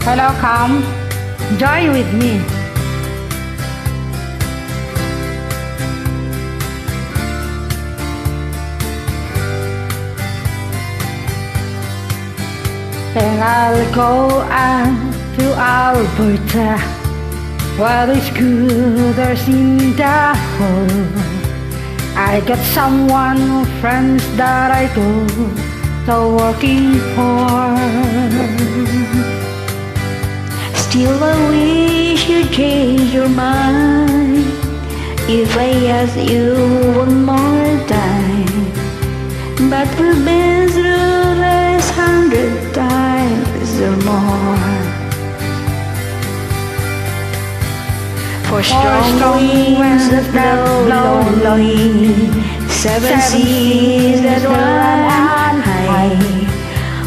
Hello, come. Join with me. Then I'll go on to Alberta, what is good there's in the whole. I got someone, friends that I go so working for. Still I wish you change your mind if I ask you one more time. But we've been through this 100 times or more. For strong winds that blow lonely, 7 seas that run high,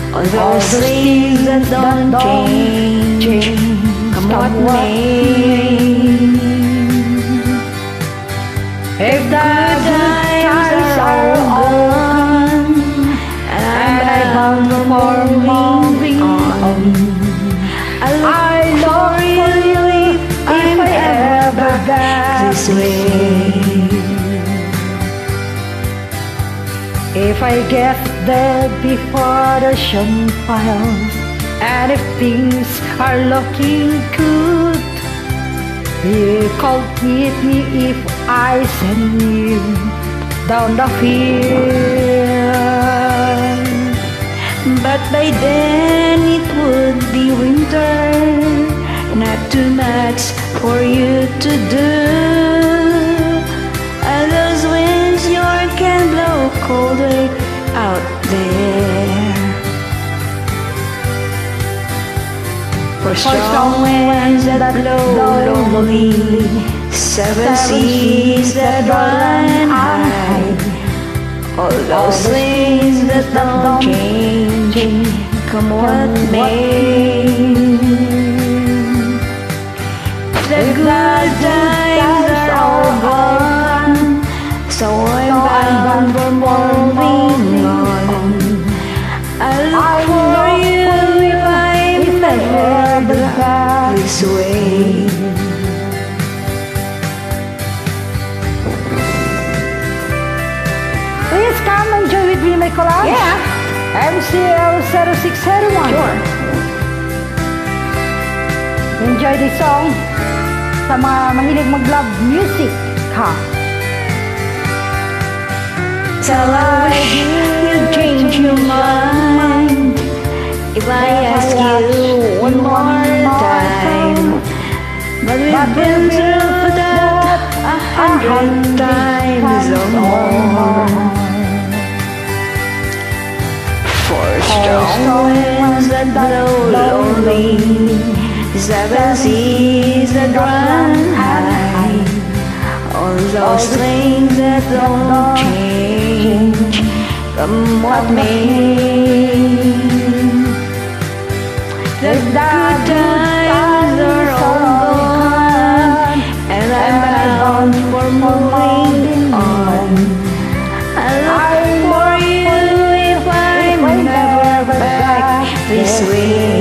all those things that don't change, come what may. If the times are gone and I'm bound for moving on, I look for you if I'm ever back this way. If I get there before the sun piles, and if things are looking good, you could meet me if I send you down the field. But by then it would be winter, not too much for you to do. And those winds your can blow cold way out there. For strong winds that blow lonely, 7 seas that run high, all those things that don't change, come what may. The good times are all gone, so I'm bound for moving on. I look for you if I'm ever back this way. Please come and join with me in my collage. Yeah. MCL 0601. Sure. Enjoy this song sa mga mahilig mag-love music. Ha? Tell us you change your mind if I ask you one more time. But we've been through that 100 times or more. For strong winds that blow lonely, 7 seas that run high, all those things that don't change, come what may. The good times are all gone, and I'm bound for moving on. I look for you if I'm never back this way.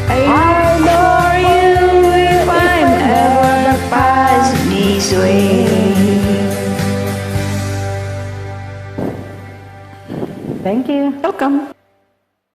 I look for you if I'm ever past this way. Thank you. Welcome.